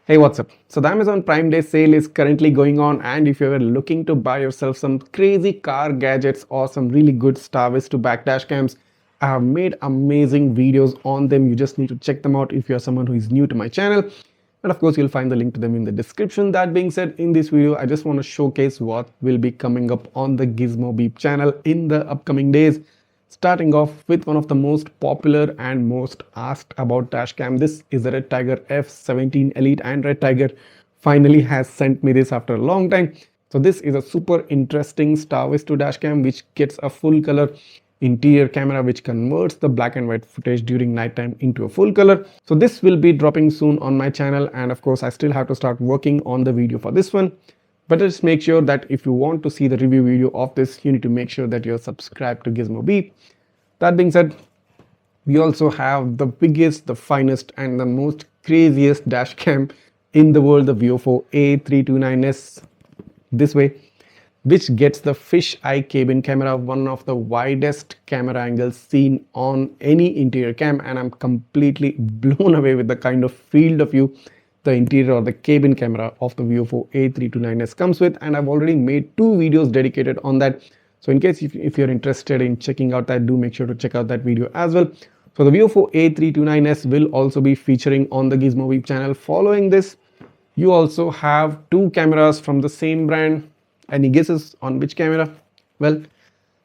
Hey, what's up? So the Amazon Prime Day sale is currently going on, and if you're looking to buy yourself some crazy car gadgets or some really good Starvis to back dash cams, I have made amazing videos on them. You just need to check them out if you're someone who is new to my channel. And of course, you'll find the link to them in the description. That being said, in this video, I just want to showcase what will be coming up on the Gizmobeep channel in the upcoming days. Starting off with one of the most popular and most asked about dashcam. This is the Redtiger F17 Elite, and Redtiger finally has sent me this after a long time. So this is a super interesting Starvis to dashcam which gets a full color interior camera which converts the black and white footage during nighttime into a full color. So this will be dropping soon on my channel, and of course I still have to start working on the video for this one. But just make sure that if you want to see the review video of this, you need to make sure that you're subscribed to Gizmobeep. That being said, we also have the biggest, the finest, and the most craziest dash cam in the world, the VIOFO A329S, this way, which gets the fisheye cabin camera, one of the widest camera angles seen on any interior cam, and I'm completely blown away with the kind of field of view the interior or the cabin camera of the VIOFO A329S comes with, and I've already made 2 videos dedicated on that. So in case if you're interested in checking out that, do make sure to check out that video as well. So the VIOFO A329S will also be featuring on the Gizmobeep channel. Following this, you also have 2 cameras from the same brand. Any guesses on which camera? Well,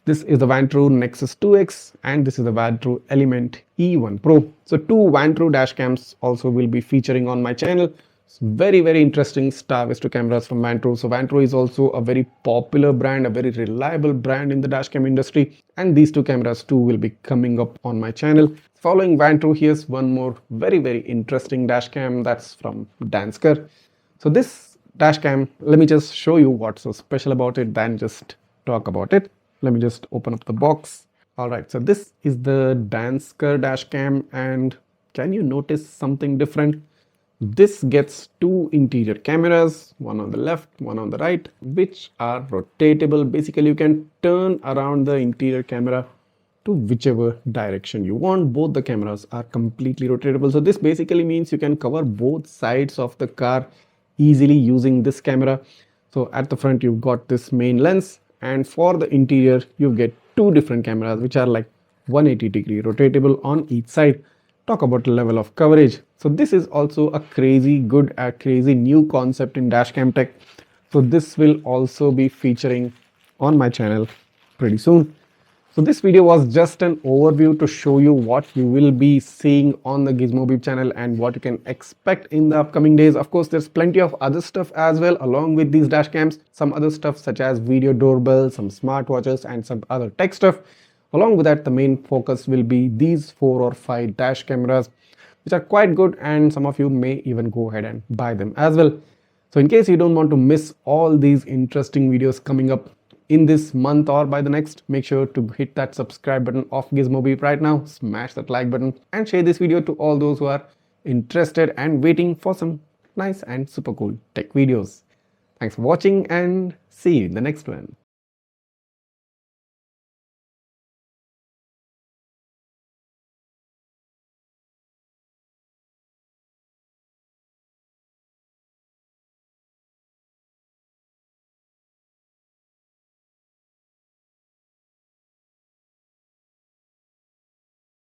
this is the Vantrue Nexus 2X and this is the Vantrue Element E1 Pro. So 2 Vantrue dashcams also will be featuring on my channel. It's very interesting Starvis cameras from Vantrue. So Vantrue is also a very popular brand, a very reliable brand in the dashcam industry, and these 2 cameras too will be coming up on my channel. Following Vantrue, here's one more very interesting dashcam, that's from Dansker. So this dashcam, let me just show you what's so special about it than just talk about it. Let me just open up the box. Alright, so this is the Dansker dashcam, and can you notice something different? This gets 2 interior cameras, one on the left, one on the right, which are rotatable. Basically, you can turn around the interior camera to whichever direction you want. Both the cameras are completely rotatable. So this basically means you can cover both sides of the car easily using this camera. So at the front, you've got this main lens, and for the interior, you get 2 different cameras, which are like 180-degree rotatable on each side. Talk about the level of coverage. So this is also a crazy good, crazy new concept in dashcam tech. So this will also be featuring on my channel pretty soon. So this video was just an overview to show you what you will be seeing on the Gizmobeep channel and what you can expect in the upcoming days. Of course, there's plenty of other stuff as well along with these dashcams. Some other stuff such as video doorbell, some smartwatches, and some other tech stuff. Along with that, the main focus will be these 4 or 5 dash cameras, which are quite good, and some of you may even go ahead and buy them as well. So in case you don't want to miss all these interesting videos coming up in this month or by the next, make sure to hit that subscribe button of Gizmobeep right now, smash that like button, and share this video to all those who are interested and waiting for some nice and super cool tech videos. Thanks for watching, and see you in the next one.